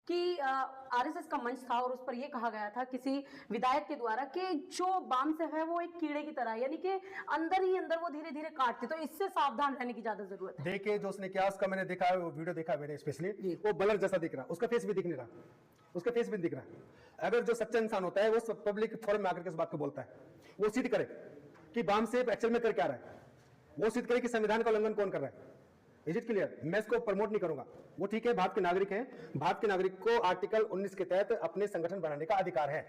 कि आरएसएस का मंच था और उस पर यह कहा गया था किसी विधायक के द्वारा कि जो बाम से है वो एक कीड़े की तरह, यानी कि अंदर ही अंदर वो धीरे धीरे काटती, तो इससे सावधान रहने की ज्यादा जरूरत है। देखिए जो उसने किया उसका मैंने देखा, वो वीडियो देखा मैंने स्पेशली, वो ब्लर जैसा दिख रहा, उसका फेस भी दिख नहीं रहा, उसका फेस भी दिख रहा। अगर जो सच्चा इंसान होता है वो पब्लिक फोरम में आकर के इस बात को बोलता है, वो सिद्ध करे कि बाम से एक्चुअल में कर क्या रहा है, वो सिद्ध करे कि संविधान का उल्लंघन कौन कर रहा है। Is it clear? मैं इसको प्रमोट नहीं करूंगा, वो ठीक है, भारत के नागरिक हैं, भारत के नागरिक को आर्टिकल 19 के तहत अपने संगठन बनाने का अधिकार है,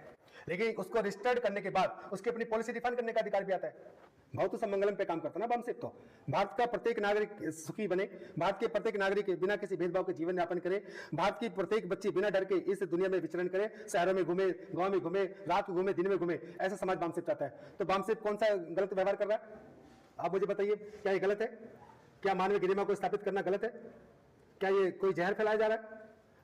लेकिन उसको रजिस्टर्ड करने के बाद उसकी अपनी पॉलिसी डिफाइन करने का अधिकार भी आता है। बहुत तो समंगलम पे काम करता है ना बाम सिर्फ, तो भारत का प्रत्येक नागरिक सुखी बने, भारत के प्रत्येक नागरिक बिना किसी भेदभाव के जीवन यापन करे, भारत की प्रत्येक बच्ची बिना डर के इस दुनिया में विचरण करे, शहरों में घूमे, गांव में घूमे, रात को घूमे, दिन में घूमे, ऐसा समाज बाम सिर्फ चाहता है। तो बाम सिर्फ कौन सा गलत व्यवहार कर रहा है? आप मुझे बताइए, क्या ये गलत है? क्या मानवीय गरिमा को स्थापित करना गलत है? क्या ये कोई जहर फैलाया जा रहा है,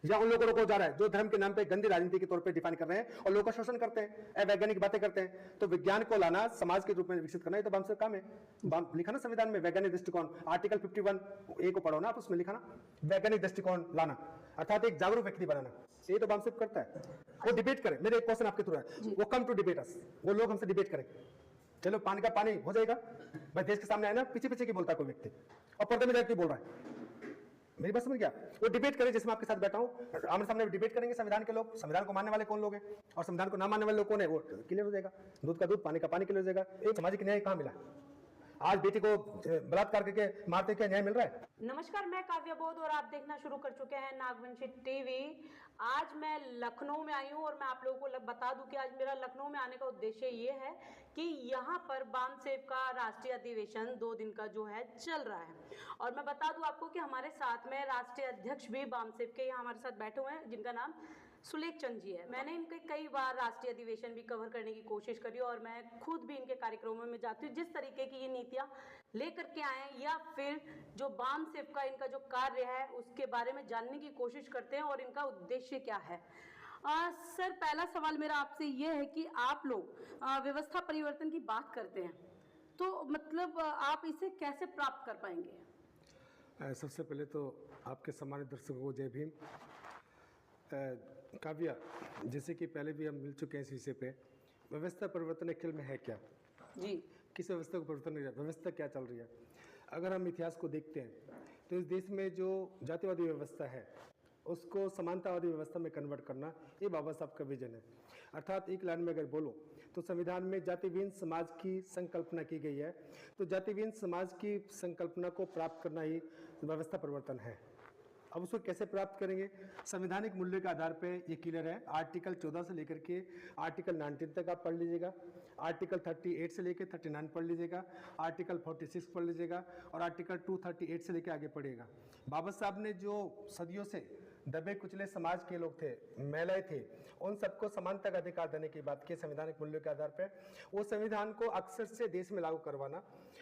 या उन लोगों को रोका जा रहा है जो धर्म के नाम पे गंदी राजनीति के तौर पे डिफाइन कर रहे हैं और लोगों का शोषण करते हैं, अवैज्ञानिक बातें करते हैं? तो विज्ञान को लाना, समाज के रूप में विकसित करना, ये तो बाम से काम है। बाम लिखा ना संविधान में वैज्ञानिक दृष्टिकोण, आर्टिकल 51A को पढ़ो ना आप, उसमें लिखा ना वैज्ञानिक दृष्टिकोण लाना, अर्थात एक जागरूक व्यक्ति बनाना, ये तो बाम सिर्फ करता है। वो डिबेट करे, मेरे एक क्वेश्चन आपके थ्रू है, वो कम टू डिबेट अस, वो लोग हमसे डिबेट करें, चलो पानी का पानी हो जाएगा भाई, देश के सामने आए ना, पीछे पीछे की बोलता है कोई व्यक्ति और पर्दे में जाकर बोल रहा है, मेरी बात समझ गया? वो डिबेट करें, जिसमें आपके साथ बैठा हूं, आमने सामने डिबेट करेंगे संविधान के लोग, संविधान को मानने वाले कौन लोग हैं और संविधान को ना मानने वाले लोग कौन है, वो क्लियर हो जाएगा। दूध का दूध, पानी का पानी क्लियर हो जाएगा। एक सामाजिक न्याय कहां मिला? आज बेटी को बलात्कार करके मारते क्या न्याय मिल रहा है? नमस्कार, मैं काव्या बोध और आप देखना शुरू कर चुके हैं नागवंशी टीवी। आज मैं लखनऊ में आई हूं और मैं आप लोगों को बता दूं कि आज मेरा लखनऊ में आने का उद्देश्य ये है कि यहाँ पर बाम सेव का राष्ट्रीय अधिवेशन 2 दिन का जो है चल रहा है, और मैं बता दूं आपको कि हमारे साथ में राष्ट्रीय अध्यक्ष भी बाम सेव के यहाँ हमारे साथ बैठे हुए हैं, जिनका नाम सुलेख चंद जी है। मैंने इनके कई बार राष्ट्रीय अधिवेशन भी कवर करने की कोशिश करी और मैं खुद भी इनके कार्यक्रमों में जाती हूँ। जिस तरीके की ये नीतियाँ लेकर के आए या फिर जो बाम सेव का इनका जो कार्य है उसके बारे में जानने की कोशिश करते हैं और इनका उद्देश्य क्या है। सर, पहला सवाल मेरा आपसे ये है कि आप लोग व्यवस्था परिवर्तन की बात करते हैं, तो मतलब आप इसे कैसे प्राप्त कर पाएंगे? सबसे पहले तो आपके सम्मानित दर्शकों को जय भीम। काव्या, जैसे कि पहले भी हम मिल चुके हैं इस विषय पे, व्यवस्था परिवर्तन एक्चुअल में है क्या जी? किस व्यवस्था को परिवर्तन नहीं, व्यवस्था क्या चल रही है? अगर हम इतिहास को देखते हैं तो इस देश में जो जातिवादी व्यवस्था है उसको समानतावादी व्यवस्था में कन्वर्ट करना, ये बाबा साहब का विजन है। अर्थात एक लाइन में अगर बोलो तो संविधान में जातिहीन समाज की संकल्पना की गई है, तो जातिहीन समाज की संकल्पना को प्राप्त करना ही व्यवस्था परिवर्तन है। अब उसको कैसे प्राप्त करेंगे? संवैधानिक मूल्य के आधार पे ये क्लियर है। आर्टिकल 14 से लेकर के आर्टिकल 19 तक आप पढ़ लीजिएगा, आर्टिकल 38 से लेकर 39 पढ़ लीजिएगा, आर्टिकल 46 पढ़ लीजिएगा और आर्टिकल 238 से लेकर आगे पढ़िएगा। बाबा साहब ने जो सदियों से दबे कुचले समाज के लोग थे, महिलाएं थे, उन सबको समानता का अधिकार देने की बात की संवैधानिक मूल्यों के आधार पर। वो संविधान को अक्सर से देश में लागू करवाना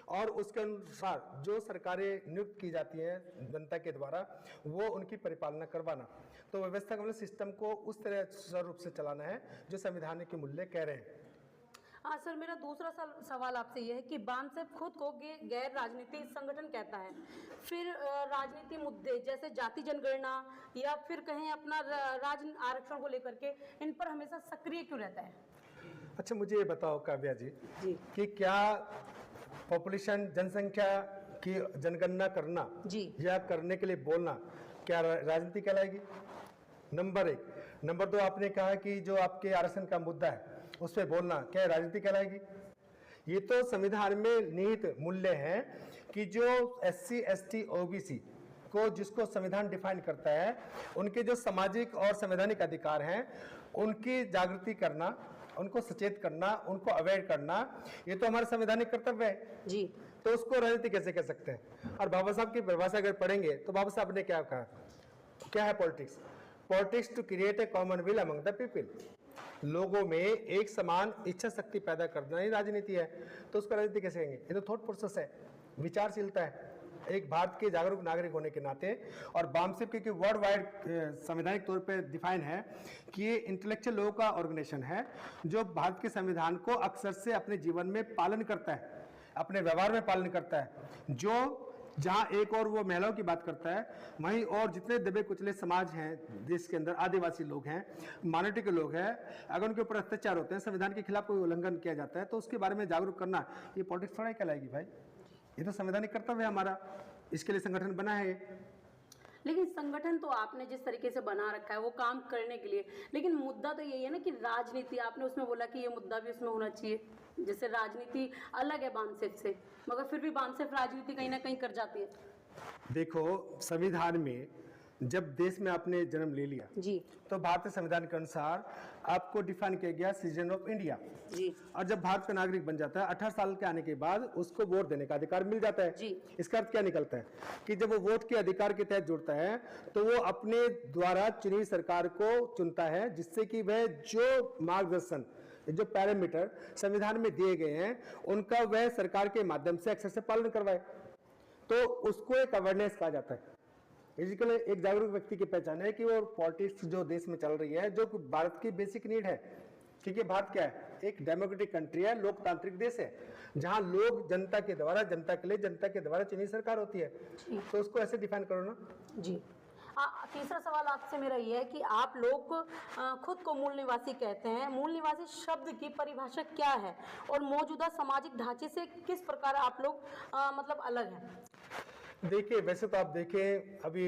और उसके अनुसार जो सरकारें नियुक्त की जाती हैं जनता के द्वारा वो उनकी परिपालना करवाना। तो व्यवस्था का मतलब सिस्टम को उस तरह स्वरूप से चलाना है जो संविधान के मूल्य कह रहे हैं। हाँ सर, मेरा दूसरा सवाल आपसे यह है कि बाम सेव खुद को गैर राजनीतिक संगठन कहता है, फिर राजनीति मुद्दे जैसे जाति जनगणना या फिर कहें अपना राज्य आरक्षण को लेकर के इन पर हमेशा सक्रिय क्यों रहता है? अच्छा, मुझे ये बताओ काव्या जी कि क्या पॉपुलेशन जनसंख्या की जनगणना करना या करने के लिए बोलना क्या राजनीति कहलाएगी? नंबर 1। नंबर 2, आपने कहा कि जो आपके आरक्षण का मुद्दा है उस पर बोलना क्या राजनीति कहलाएगी? ये तो संविधान में निहित मूल्य है कि जो SC ST OBC को जिसको संविधान डिफाइन करता है उनके जो सामाजिक और संवैधानिक अधिकार हैं उनकी जागृति करना, उनको सचेत करना, उनको अवेयर करना, ये तो हमारा संवैधानिक कर्तव्य है जी। तो उसको राजनीति कैसे कह सकते हैं? और बाबा साहब की परिभाषा अगर पढ़ेंगे तो बाबा साहब ने क्या कहा, क्या है politics? Politics to create a common will among the people. लोगों में एक समान इच्छा शक्ति पैदा करना ही राजनीति है। तो उसको राजनीति कैसे कहेंगे? ये तो थॉट प्रोसेस है, विचारशीलता है एक भारत के जागरूक नागरिक होने के नाते। और बामसिप क्योंकि वर्ल्ड वाइड संवैधानिक तौर पे डिफाइन है कि ये इंटेलेक्चुअल लोगों का ऑर्गेनाइजेशन है जो भारत के संविधान को अक्सर से अपने जीवन में पालन करता है, अपने व्यवहार में पालन करता है, जो जहां एक और वो महिलाओं की बात करता है, वहीं और जितने दबे कुचले समाज हैं देश के अंदर, आदिवासी लोग हैं, माइनॉरिटी के लोग हैं, अगर उनके ऊपर अत्याचार होते हैं, संविधान के खिलाफ कोई उल्लंघन किया जाता है, तो उसके बारे में जागरूक करना ये पॉलिटिक्स थोड़ा ही कहलाएगी भाई। ये तो संवैधानिक कर्तव्य है हमारा, इसके लिए संगठन बना है ये। लेकिन संगठन तो आपने जिस तरीके से बना रखा है वो काम करने के लिए, लेकिन मुद्दा तो यही है ना कि राजनीति, आपने उसमें बोला कि ये मुद्दा भी उसमें होना चाहिए, जैसे राजनीति अलग है बानसेफ से, मगर फिर भी बानसेफ राजनीति कहीं ना कहीं कर जाती है। देखो, संविधान में जब देश में आपने जन्म ले लिया जी, तो भारतीय संविधान के अनुसार आपको डिफाइन किया गया सिटीजन ऑफ इंडिया जी, और जब भारत का नागरिक बन जाता है 18 साल के आने के बाद उसको वोट देने का अधिकार मिल जाता है। जी। इसका अर्थ क्या निकलता है कि जब वो वोट के अधिकार के तहत जुड़ता है तो वो अपने द्वारा चुनी सरकार को चुनता है, जिससे कि वह जो मार्गदर्शन, जो पैरामीटर संविधान में दिए गए हैं उनका वह सरकार के माध्यम से अक्षर से पालन करवाए, तो उसको एक अवेयरनेस कहा जाता है। बेसिकली एक जागरूक व्यक्ति की पहचान है कि वो पॉलिटिक्स जो देश में चल रही है, जो भारत की बेसिक नीड है, क्योंकि भारत क्या है, एक डेमोक्रेटिक कंट्री है, लोकतांत्रिक देश है, जहां लोग जनता के द्वारा, जनता के लिए, जनता के द्वारा चुनी सरकार होती है, तो उसको ऐसे डिफाइन करो ना। जी। तीसरा सवाल आपसे मेरा ये है कि आप लोग खुद को मूल निवासी कहते हैं, मूल निवासी शब्द की परिभाषा क्या है और मौजूदा सामाजिक ढांचे से किस प्रकार आप लोग मतलब अलग हैं? देखिए, वैसे तो आप देखें अभी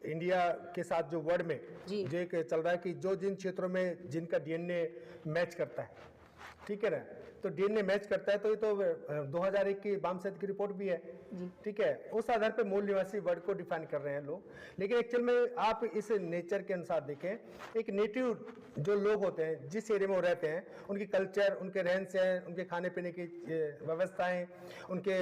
इंडिया के साथ जो वर्ल्ड में जी। जो एक चल रहा है कि जो जिन क्षेत्रों में जिनका डीएनए मैच करता है, ठीक है ना, तो डीएनए मैच करता है, तो ये तो 2001 की बामसेफ की रिपोर्ट भी है, ठीक है, उस आधार पर मूल निवासी वर्ड को डिफाइन कर रहे हैं लोग। लेकिन एक्चुअल में आप इस नेचर के अनुसार देखें, एक नेटिव जो लोग होते हैं, जिस एरिया में वो रहते हैं, उनकी कल्चर, उनके रहन सहन, उनके खाने पीने की व्यवस्थाएं, उनके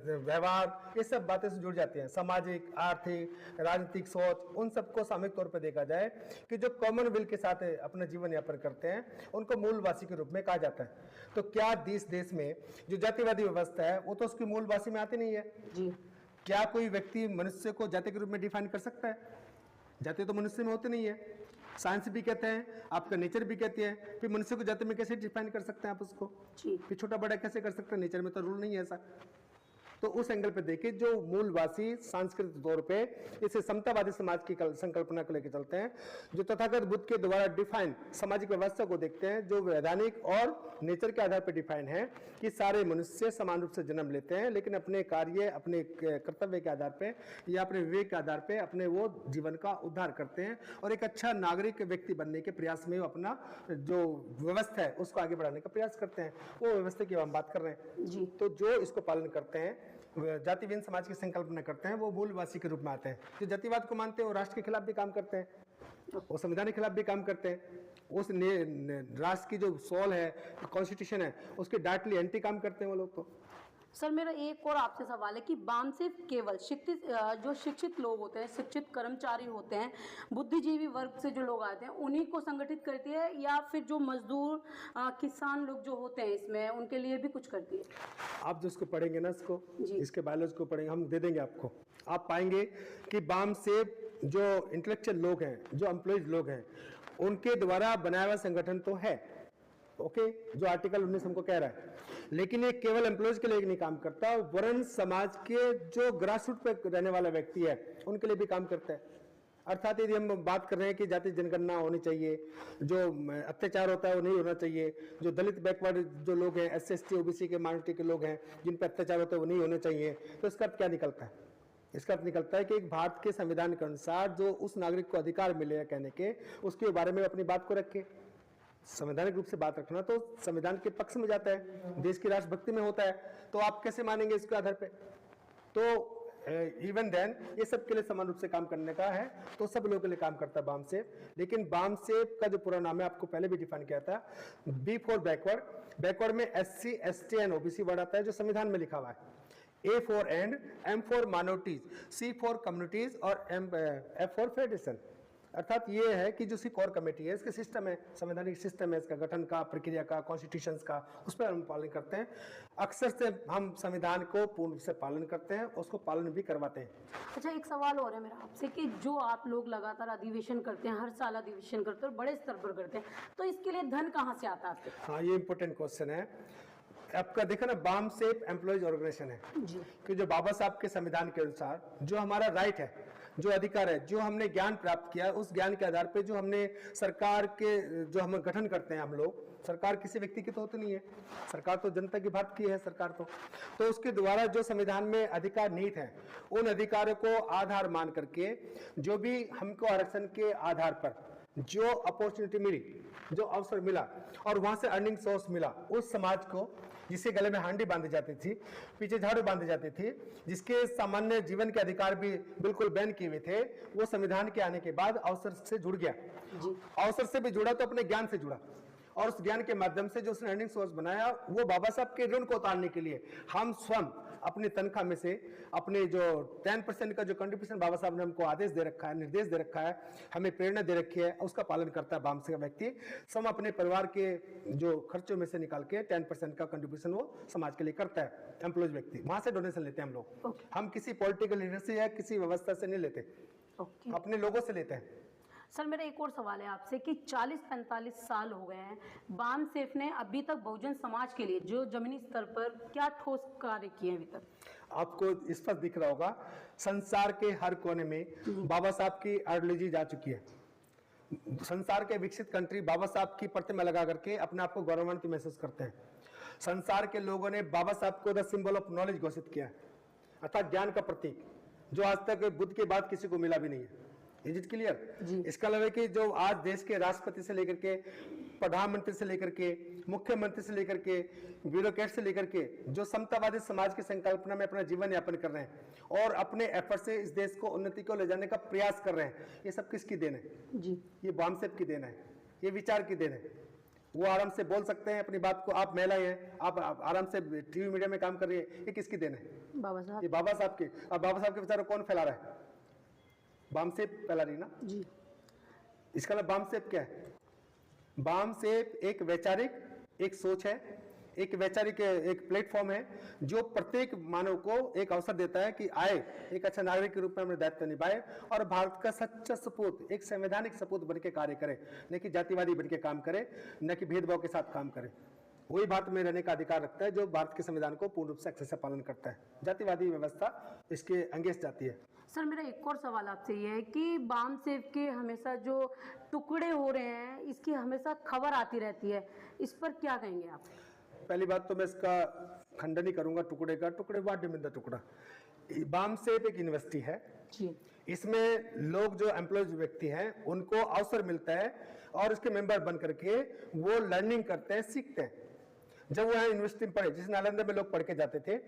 व्यवहार, ये सब बातें से जुड़ जाती हैं। सामाजिक, आर्थिक, राजनीतिक सोच, उन सबको सामूहिक तौर पर देखा जाए कि जो कॉमन विल के साथ अपना जीवन यापन करते हैं, उनको मूलवासी के रूप में कहा जाता है। तो क्या देश में जो जातिवादी व्यवस्था है वो तो उसकी मूलवासी में आती नहीं है जी। क्या कोई व्यक्ति मनुष्य को जाति के रूप में डिफाइन कर सकता है? जाति तो मनुष्य में होती नहीं है, साइंस भी कहते हैं, आपका नेचर भी कहती है, फिर मनुष्य को जाति में कैसे डिफाइन कर सकते हैं आप उसको? फिर छोटा बड़ा कैसे कर सकते हैं? नेचर में तो रूल नहीं है ऐसा। तो उस एंगल पे देखिए, जो मूलवासी सांस्कृतिक तौर पे इसे समतावादी समाज की संकल्पना को लेकर चलते हैं, जो तथागत बुद्ध के द्वारा डिफाइन सामाजिक व्यवस्था को देखते हैं, जो वैधानिक और नेचर के आधार पर डिफाइन है कि सारे मनुष्य समान रूप से जन्म लेते हैं, लेकिन अपने कार्य, अपने कर्तव्य के आधार पे या अपने विवेक के आधार पे अपने वो जीवन का उद्धार करते हैं और एक अच्छा नागरिक व्यक्ति बनने के प्रयास में वो अपना जो व्यवस्था है उसको आगे बढ़ाने का प्रयास करते हैं। वो व्यवस्था की हम बात कर रहे हैं जी। तो जो इसको पालन करते हैं, जातिहीन समाज की संकल्पना करते हैं, वो मूलवासी के रूप में आते हैं। जो जातिवाद को मानते हैं वो राष्ट्र के खिलाफ भी काम करते हैं, वो संविधान के खिलाफ भी काम करते हैं, उस राष्ट्र की जो सोल है, कॉन्स्टिट्यूशन है, उसके डायरेक्टली एंटी काम करते हैं वो लोग। तो सर मेरा एक और आपसे सवाल है कि बामसेफ केवल जो शिक्षित लोग होते हैं, शिक्षित कर्मचारी होते हैं, बुद्धिजीवी वर्ग से जो लोग आते हैं, उन्हीं को संगठित करती है या फिर जो मजदूर किसान लोग जो होते हैं इसमें उनके लिए भी कुछ करती है? आप जिसको पढ़ेंगे ना इसके बायोलॉजी को पढ़ेंगे, हम दे देंगे आपको, आप पाएंगे कि बामसेफ जो इंटेलेक्चुअल लोग हैं, जो एम्प्लॉयज लोग हैं, उनके द्वारा बनाया हुआ संगठन तो है, ओके, जो आर्टिकल 19 हमको कह रहा है, लेकिन ये केवल एम्प्लॉयज के लिए नहीं काम करता, वर्ण समाज के जो ग्रास रूट पे रहने वाला व्यक्ति है उनके लिए भी काम करता है। अर्थात यदि हम बात कर रहे हैं कि जाति जनगणना होनी चाहिए, जो अत्याचार होता है वो नहीं होना चाहिए, जो दलित बैकवर्ड जो लोग हैं, SC/ST OBC के माइनॉरिटी के लोग हैं जिन पर अत्याचार होता है वो नहीं होने चाहिए, तो इसका क्या निकलता है? इसका अर्थ निकलता है कि एक भारत के संविधान के अनुसार जो उस नागरिक को अधिकार मिलेगा कहने के, उसके बारे में अपनी बात को रखे। संवैधानिक रूप से बात रखना तो संविधान के पक्ष में जाता है, देश की राष्ट्रभक्ति में होता है, तो आप कैसे मानेंगे इसके आधार पे? तो इवन देन ये सब के लिए समान रूप से काम करने का है, तो सब लोगों के लिए काम करता है बामसेफ। लेकिन बामसेफ का जो पूरा नाम है आपको पहले भी डिफाइन किया था, B फॉर बैकवर्ड में SC/ST एंड OBC वर्ड आता है जो संविधान में लिखा हुआ है, A for and, M for minorities, C for communities और F फॉर फेडरेशन। अर्थात ये है कि जो सी कोर कमेटी है, इसके सिस्टम है, संवैधानिक सिस्टम है इसका गठन का, प्रक्रिया का, कॉन्स्टिट्यूशन का, उस पर हम पालन करते हैं। अक्सर से हम संविधान को पूर्ण रूप से पालन करते हैं, उसको पालन भी करवाते हैं। अच्छा, एक सवाल और है मेरा आपसे कि जो आप लोग लगातार अधिवेशन करते हैं, हर साल अधिवेशन करते हैं और बड़े स्तर पर करते हैं, तो इसके लिए धन कहाँ से आता है आपके? हाँ, ये इंपॉर्टेंट क्वेश्चन है। आपका देखा ना, बाम सेफ एम्प्लॉयज ऑर्गेनाइजेशन है जी कि जो बाबा साहब के संविधान के अनुसार जो हमारा राइट है, जो अधिकार है, जो हमने ज्ञान प्राप्त किया, उस ज्ञान के आधार पे जो हमने सरकार के जो हम गठन करते हैं हम लोग, सरकार किसी व्यक्ति की तो होती नहीं है, सरकार तो जनता की भारत की है सरकार तो उसके द्वारा जो संविधान में अधिकार निहित है, उन अधिकारों को आधार मान करके जो भी हमको आरक्षण के आधार पर जो अपॉर्चुनिटी मिली, जो अवसर मिला और वहां से अर्निंग सोर्स मिला, उस समाज को जिसके गले में हांडी बांधी जाती थी, पीछे झाड़ू बांधी जाती थी, जिसके सामान्य जीवन के अधिकार भी बिल्कुल बैन किए हुए थे, वो संविधान के आने के बाद अवसर से जुड़ गया। अवसर से भी जुड़ा तो अपने ज्ञान से जुड़ा, और उस ज्ञान के माध्यम से जो उसने अर्निंग सोर्स बनाया, वो बाबा साहब के ऋण को उतारने के लिए हम स्वयं अपनी तनख्वाह में से अपने जो 10% का जो कंट्रीब्यूशन बाबा साहब ने हमको आदेश दे रखा है, निर्देश दे रखा है, हमें प्रेरणा दे रखी है, उसका पालन करता है बाम से व्यक्ति। स्वयं अपने परिवार के जो खर्चों में से निकाल के 10% का कंट्रीब्यूशन वो समाज के लिए करता है, एम्प्लॉयज व्यक्ति, वहां से डोनेशन लेते हैं हम लोग। हम किसी पॉलिटिकल लीडर से या किसी व्यवस्था से नहीं लेते, अपने लोगों से लेते हैं। सर मेरा एक और सवाल है आपसे कि 40-45 साल हो गए हैं, बाम सेफ ने अभी तक बहुजन समाज के लिए जो जमीनी स्तर पर क्या ठोस कार्य किए हैं अभी तक? आपको स्पष्ट दिख रहा होगा, संसार के हर कोने में बाबा साहब की आइडियोलॉजी जा चुकी है। संसार के विकसित कंट्री बाबा साहब की प्रतिमा लगा करके अपने आप को गौरवान्वित महसूस करते हैं। संसार के लोगों ने बाबा साहब को द सिंबल ऑफ नॉलेज घोषित किया, अर्थात ज्ञान का प्रतीक, जो आज तक बुद्ध के बाद किसी को मिला भी नहीं है। Is it clear? इसका मतलब है कि जो आज देश के राष्ट्रपति से लेकर के, प्रधानमंत्री से लेकर के, मुख्यमंत्री से लेकर के, ब्यूरोक्रेट से लेकर के, जो समतावादी समाज की संकल्पना में अपना जीवन यापन कर रहे हैं और अपने एफर्ट से इस देश को उन्नति को ले जाने का प्रयास कर रहे हैं, ये सब किसकी देन है? जी, ये बाम सेफ की देन है, ये विचार की देन है। वो आराम से बोल सकते हैं अपनी बात को, आप महिला हैं, आप आराम से टीवी मीडिया में काम कर रही है, ये किसकी देन है? बाबा साहब। ये बाबा साहब की। अब बाबा साहब के विचारों कौन फैला रहा है? बाम सेफ फैला रही ना जी। इसका मतलब बाम सेफ क्या है? बाम सेफ एक वैचारिक, एक सोच है, एक वैचारिक एक प्लेटफॉर्म है जो प्रत्येक मानव को एक अवसर देता है कि आए, एक अच्छा नागरिक के रूप में अपने दायित्व निभाए और भारत का सच्चा सपूत, एक संवैधानिक सपूत बन के कार्य करे, न कि जातिवादी बन के काम करे, न कि भेदभाव के साथ काम करे। वही भारत में रहने का अधिकार रखता है जो भारत के संविधान को पूर्ण रूप से अच्छे से पालन करता है। जातिवादी व्यवस्था इसके अंगेंस्ट जाती है। सर मेरा एक और सवाल आपसे ये है कि बाम सेफ के हमेशा जो टुकड़े हो रहे हैं, इसकी हमेशा खबर आती रहती है, इस पर क्या कहेंगे आप? पहली बात तो मैं इसका खंडन ही करूंगा टुकड़े का। टुकड़े व्हाट डू मीन द टुकड़ा? बाम सेफ एक यूनिवर्सिटी है जी। इसमें लोग जो एम्प्लॉयज व्यक्ति हैं उनको अवसर मिलता है और इसके मेंबर बन करके वो लर्निंग करते हैं, सीखते हैं। जब वो यहाँ यूनिवर्सिटी में पढ़े, जिस नालंदा में लोग पढ़ के जाते थे,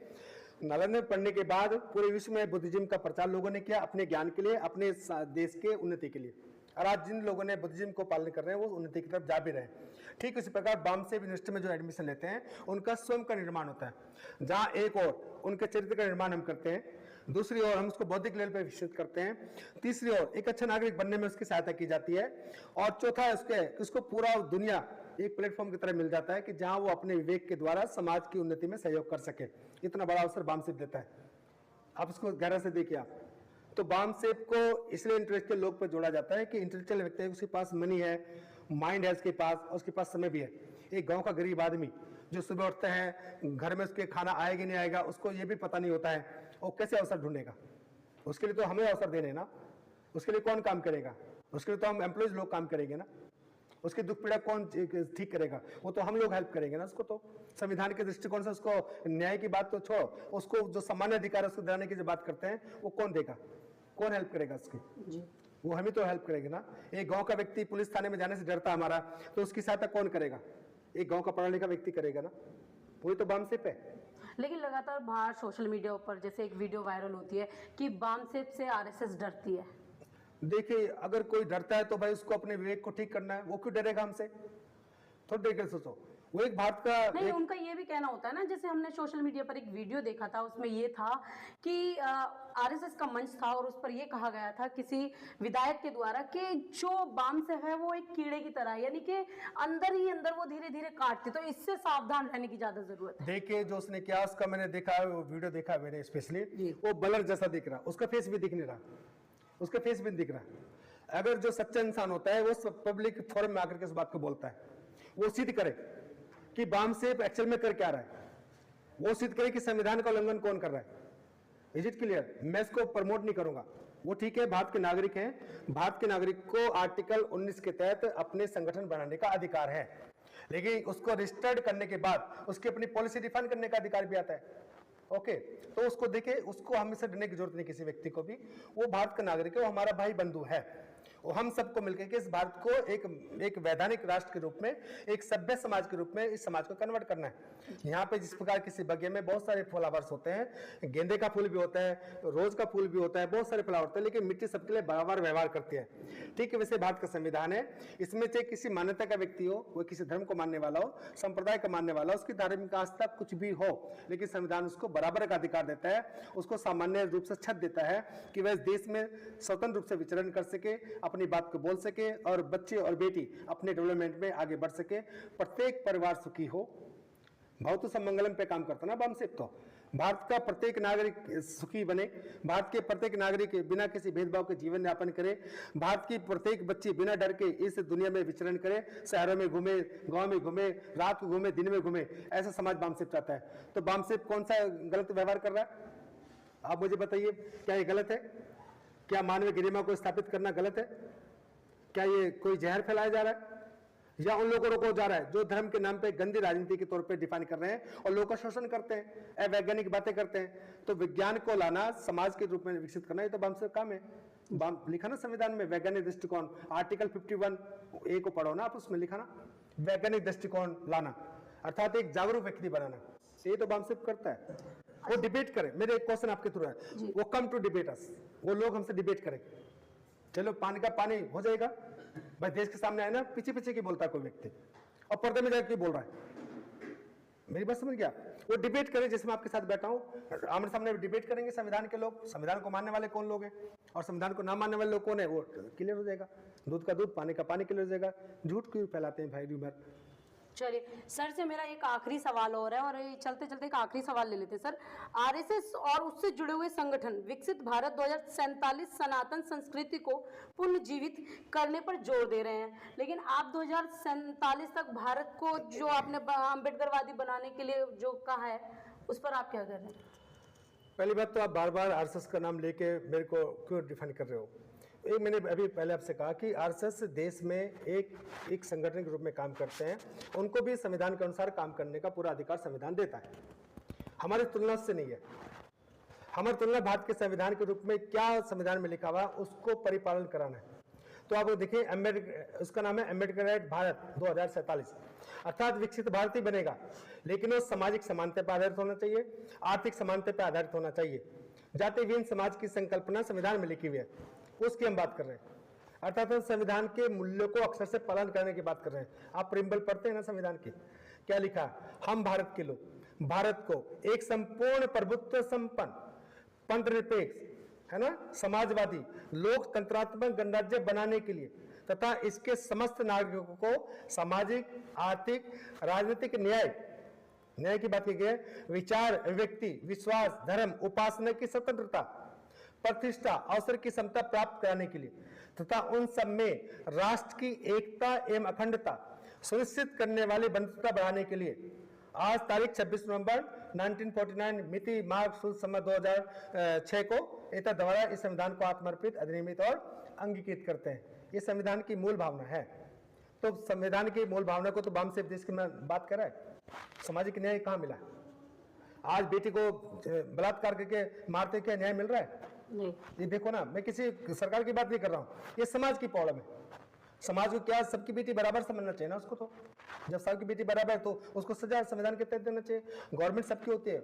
नालंदा में पढ़ने के बाद पूरे विश्व में बुद्धिज्म का प्रचार लोगों ने किया अपने ज्ञान के लिए, अपने देश के उन्नति के लिए। और आज जिन लोगों ने बुद्धिज्म को पालन कर रहे हैं वो उन्नति की तरफ जा भी रहे हैं। ठीक इसी प्रकार बाम सेफ यूनिवर्सिटी में जो एडमिशन लेते हैं उनका स्वयं का निर्माण होता है, जहाँ एक और उनके चरित्र का निर्माण हम करते हैं, दूसरी ओर हम उसको बौद्धिक लेवल पर विकसित करते हैं, तीसरी ओर एक अच्छा नागरिक बनने में उसकी सहायता की जाती है, और चौथा उसको पूरा दुनिया एक प्लेटफॉर्म की तरह मिल जाता है कि जहां वो अपने विवेक के द्वारा समाज की उन्नति में सहयोग कर सके। इतना बड़ा अवसर बाम सेफ देता है। आप इसको गहरा से देखिए आप तो बाम सेफ को इसलिए इंटेलेक्चुअल लोग पर जोड़ा जाता है कि इंटेलेक्चुअल व्यक्ति है, उसके पास मनी है, माइंड है उसके पास, और उसके पास समय भी है। एक गांव का गरीब आदमी जो सुबह उठता है, घर में उसके खाना आएगा नहीं आएगा, उसको ये भी पता नहीं होता है, वो कैसे अवसर ढूंढेगा? उसके लिए तो हमें अवसर देने ना, उसके लिए कौन काम करेगा? उसके लिए तो हम एम्प्लॉयज लोग काम करेंगे ना। उसकी दुख पीड़ा कौन ठीक करेगा? वो तो हम लोग हेल्प करेंगे ना उसको। तो संविधान के दृष्टिकोण से उसको न्याय की बात तो छोड़ो, उसको जो सामान्य अधिकार उसको दिलाने की जो बात करते हैं वो कौन देगा? कौन हेल्प करेगा उसकी? जी। वो हम ही तो हेल्प करेंगे ना। एक गांव का व्यक्ति पुलिस थाने में जाने से डरता हमारा, तो उसकी सहायता कौन करेगा? एक गांव का पढ़ा लिखा व्यक्ति करेगा ना। वही तो बाम सेफ है। लेकिन लगातार बाहर सोशल मीडिया ऊपर जैसे एक वीडियो वायरल होती है कि बाम सेफ से आरएसएस डरती है। देखिए, अगर कोई डरता है तो भाई उसको अपने विवेक को ठीक करना है। वो क्यों डरेगा हमसे? थोड़ी देर के सोचो, वो एक भारत का नहीं, उनका ये भी कहना होता है ना, जैसे हमने सोशल मीडिया पर एक वीडियो देखा था, उसमें ये था कि आरएसएस का मंच था और उस पर ये कहा गया था किसी विधायक के द्वारा कि जो बाम सेफ है वो एक कीड़े की तरह, यानी कि अंदर ही अंदर वो धीरे धीरे काटते, तो इससे सावधान रहने की ज्यादा जरूरत है। देखिए, जो उसने किया उसका मैंने देखा, वो वीडियो देखा मैंने स्पेशली, वो बलर जैसा दिख रहा, उसका फेस भी दिख नहीं रहा, उसका फेस भी दिख रहा। अगर जो सच्चा इंसान होता है वो पब्लिक फोरम में आकर के इस बात को बोलता है, वो सिद्ध करे कि बाम सेफ एक्चुअल में कर क्या रहा है। वो सिद्ध करे कि संविधान का उल्लंघन कौन कर रहा है। Is it clear? मैं इसको प्रमोट नहीं करूंगा, वो ठीक है, भारत के नागरिक हैं, भारत के नागरिक को आर्टिकल 19 के तहत अपने संगठन बनाने का अधिकार है, लेकिन उसको रजिस्टर्ड करने के बाद उसकी अपनी पॉलिसी डिफाइन करने का अधिकार भी आता है। ओके, तो उसको देखे, उसको हमें डरने की जरूरत नहीं किसी व्यक्ति को भी, वो भारत का नागरिक है, वो हमारा भाई बंधु है। और हम सबको मिलकर के इस भारत को एक वैधानिक राष्ट्र के रूप में, एक सभ्य समाज के रूप में इस समाज को कन्वर्ट करना है। यहाँ पे जिस प्रकार किसी बगिये में बहुत सारे फ्लावर्स होते हैं, गेंदे का फूल भी होता है, रोज का फूल भी होता है, बहुत सारे फ्लावर होते हैं, लेकिन मिट्टी सबके लिए बराबर व्यवहार करती है। ठीक है, वैसे भारत का संविधान है, इसमें चाहे किसी मान्यता का व्यक्ति हो, वो किसी धर्म को मानने वाला हो, संप्रदाय का मानने वाला हो, उसकी धार्मिक आस्था कुछ भी हो, लेकिन संविधान उसको बराबर का अधिकार देता है, उसको सामान्य रूप से छत देता है कि वह देश में स्वतंत्र रूप से विचरण कर सके, अपनी बात को बोल सके, और बच्चे और बेटी अपने डेवलपमेंट में आगे बढ़ सके, प्रत्येक परिवार सुखी हो। भवतु समंगलम पे काम करता ना बामसेब, तो भारत का प्रत्येक नागरिक सुखी बने, भारत के प्रत्येक नागरिक बिना किसी भेदभाव के जीवन यापन करे, भारत की प्रत्येक बच्ची बिना डर के इस दुनिया में विचरण करे, शहरों में घूमे, गांव में घूमे, रात को घूमे, दिन में घूमे, ऐसा समाज बामसेब चाहता है। तो बामसेब कौन सा गलत व्यवहार कर रहा है? आप मुझे बताइए, क्या ये गलत है? क्या मानवीय गरिमा को स्थापित करना गलत है? क्या ये कोई जहर फैलाया जा रहा है, या उन लोगों को जा रहा है जो धर्म के नाम पे गंदी राजनीति के तौर पे डिफाइन कर रहे हैं और लोगों का शोषण करते हैं, अवैज्ञानिक बातें करते हैं? तो विज्ञान को लाना, समाज के रूप में विकसित करना, ये तो बामसेब काम है। लिखा ना संविधान में वैज्ञानिक दृष्टिकोण, आर्टिकल 51A को पढ़ो ना आप, उसमें लिखा ना वैज्ञानिक दृष्टिकोण लाना, अर्थात एक जागरूक व्यक्ति बनाना, ये तो बामसेब करता है। वो डिबेट करे, मेरे एक क्वेश्चन आपके थ्रू है, वो कम टू डिबेट अस, वो लोग हमसे डिबेट करें, चलो पानी का पानी हो जाएगा भाई, देश के सामने आए ना, पीछे पीछे की बोलता है कोई व्यक्ति और पर्दे में जाकर बोल रहा है, मेरी बात समझ गया? वो डिबेट करें, जैसे मैं आपके साथ बैठा हूं, आमने सामने डिबेट करेंगे संविधान के लोग, संविधान को मानने वाले कौन लोग हैं और संविधान को ना मानने वाले लोग कौन है, वो क्लियर हो जाएगा। दूध का दूध, पानी का पानी क्लियर हो जाएगा। झूठ क्यों फैलाते हैं भाई र्यूमर? चलिए सर से मेरा एक आखिरी सवाल और है, और चलते चलते एक आखिरी सवाल ले लेते हैं सर। आरएसएस और उससे जुड़े हुए संगठन विकसित भारत 2047 सनातन संस्कृति को पुनर्जीवित करने पर जोर दे रहे हैं, लेकिन आप 2047 तक भारत को जो आपने अम्बेडकरवादी बनाने के लिए जो कहा है, उस पर आप क्या कर रहे हैं? पहली बात तो आप बार बार आरएसएस का नाम लेके मेरे को क्यों डिफाइन कर रहे हो? एक मैंने अभी पहले आपसे कहा कि आरएसएस देश में एक संगठन के रूप में काम करते हैं, उनको भी संविधान के अनुसार काम करने का पूरा अधिकार संविधान देता है, हमारी तुलना से नहीं है। हमारी तुलना भारत के संविधान के रूप में क्या संविधान में लिखा हुआ उसको परिपालन कराना है। तो आप देखिए, उसका नाम है अम्बेडकर भारत 2047, अर्थात विकसित भारत ही बनेगा, लेकिन वो सामाजिक समानता पर आधारित होना चाहिए, आर्थिक समानता पर आधारित होना चाहिए। जातिहीन समाज की संकल्पना संविधान में लिखी हुई है, उसकी हम बात कर रहे हैं, अर्थात हम संविधान के मूल्यों को अक्षर से पालन करने की बात कर रहे हैं। आप प्रिम्बल पढ़ते हैं ना संविधान की, क्या लिखा? हम भारत के लोग भारत को एक संपूर्ण प्रभुत्व संपन्न, पंथनिरपेक्ष, है ना, समाजवादी, लोकतंत्रात्मक गणराज्य बनाने के लिए तथा इसके समस्त नागरिकों को सामाजिक, आर्थिक, राजनीतिक न्याय की बात की गई है, विचार, व्यक्ति, विश्वास, धर्म, उपासना की स्वतंत्रता, प्रतिष्ठा, अवसर की समता प्राप्त कराने के लिए तथा उन सब में राष्ट्र की एकता एवं अखंडता सुनिश्चित करने वाली बंधुता बढ़ाने के लिए आज तारीख 26 नवंबर 1949 मिति मार्ग शुल्क संवत 2006 को एता द्वारा इस संविधान को आत्मर्पित, अधिनियमित और अंगीकृत करते हैं। ये संविधान की मूल भावना है। तो संविधान की मूल भावना को तो बामसेब देश की बात कर रहा है। सामाजिक न्याय कहाँ मिला? आज बेटी को बलात्कार करके मारते क्या न्याय मिल रहा है? नहीं। ये देखो ना, मैं किसी सरकार की बात नहीं कर रहा हूँ, ये समाज की प्रॉब्लम है। समाज को क्या सबकी बेटी बराबर समझना चाहिए ना उसको, तो जब सबकी बेटी बराबर है तो उसको सजा संविधान के तहत देना चाहिए। गवर्नमेंट सबकी होती है,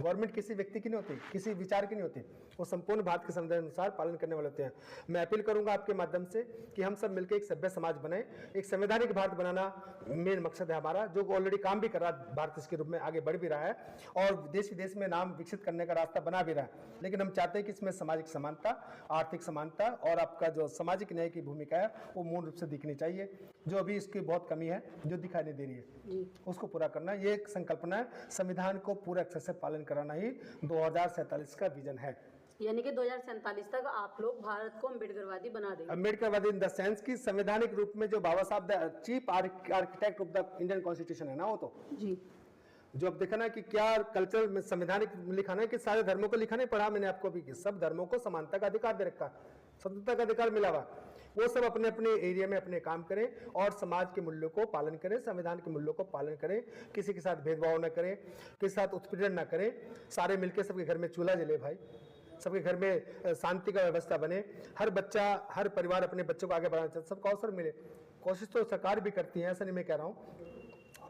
गवर्नमेंट किसी व्यक्ति की नहीं होती, किसी विचार की नहीं होती, वो संपूर्ण भारत के संविधान अनुसार पालन करने वाले होते हैं। मैं अपील करूंगा आपके माध्यम से कि हम सब मिलकर एक सभ्य समाज बने, एक संवैधानिक भारत बनाना मेन मकसद है हमारा, जो ऑलरेडी काम भी कर रहा है, भारत इसके रूप में आगे बढ़ भी रहा है और देश विदेश में नाम विकसित करने का रास्ता बना भी रहा है। लेकिन हम चाहते हैं कि इसमें सामाजिक समानता, आर्थिक समानता और आपका जो सामाजिक न्याय की भूमिका है वो मूल रूप से दिखनी चाहिए, जो अभी इसकी बहुत कमी है, जो दिखाई नहीं दे रही है, उसको पूरा करना ये एक संकल्पना है। संविधान को पूरे अक्षर से पालन कराना ही 2047 का विजन है। यानी कि 2047 तक आप लोग भारत को अम्बेडकरवादी बना देंगे। अम्बेडकरवादी इन द सेंस की संवैधानिक रूप में जो बाबा साहब the chief architect of the Indian constitution है ना, वो तो जी जो अब देखा ना कि क्या कल्चर में संवैधानिक लिखा ना कि सारे धर्मों को लिखा नहीं पढ़ा मैंने आपको भी कि सब धर्मों को समानता का अधिकार दे रखा, स्वतंत्रता का अधिकार मिला हुआ। वो सब अपने अपने एरिया में अपने काम करें और समाज के मूल्यों को पालन करें, संविधान के मूल्यों को पालन करें, किसी के साथ भेदभाव न करें, किसी के साथ उत्पीड़न न करें, सारे मिलकर सबके घर में चूल्हा जले भाई, सबके घर में शांति का व्यवस्था बने, हर बच्चा हर परिवार अपने बच्चों को आगे बढ़ाना चाहता, सबको अवसर मिले। कोशिश तो सरकार भी करती है, ऐसा नहीं मैं कह रहा हूँ,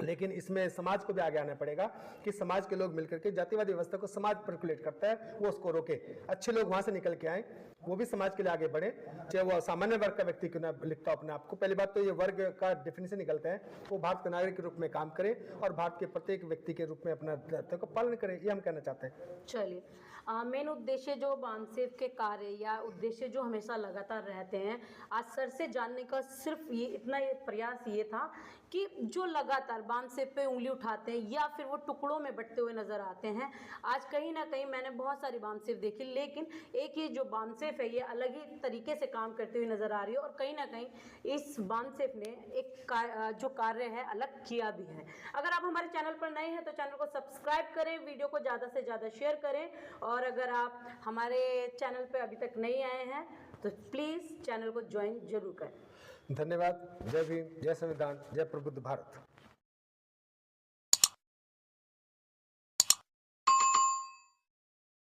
लेकिन इसमें समाज को भी आगे आना पड़ेगा कि समाज के लोग मिलकर के जातिवादी व्यवस्था को समाज पर्कुलेट करता है वो उसको रोके, अच्छे लोग वहां से निकल के आए, वो भी समाज के लिए आगे बढ़े, चाहे वो सामान्य वर्ग का व्यक्ति क्यों ना लिखता हो अपने आप को। पहली बात तो ये वर्ग का डेफिनेशन निकलता है, वो भारत के नागरिक के रूप में काम करे और भारत के प्रत्येक व्यक्ति के रूप में अपना दायित्व को पालन करे, ये हम कहना चाहते हैं। चलिए, मेन उद्देश्य जो बामसेफ के कार्य या उद्देश्य जो हमेशा लगातार रहते हैं, आज सर से जानने का सिर्फ ये इतना प्रयास ये था कि जो लगातार बामसेफ पे उंगली उठाते हैं या फिर वो टुकड़ों में बंटते हुए नजर आते हैं। आज कहीं ना कहीं मैंने बहुत सारी बामसेफ देखी, लेकिन एक ही जो बामसेफ है ये अलग ही तरीके से काम करते हुए नजर आ रही है और कहीं ना कहीं इस बामसेफ ने एक जो कार्य है अलग किया भी है। अगर आप हमारे चैनल पर नए हैं तो चैनल को सब्सक्राइब करें, वीडियो को ज़्यादा से ज़्यादा शेयर करें, और अगर आप हमारे चैनल पे अभी तक नहीं आए हैं तो प्लीज़ चैनल को ज्वाइन जरूर करें। धन्यवाद। जय भीम, जय संविधान, जय प्रबुद्ध भारत।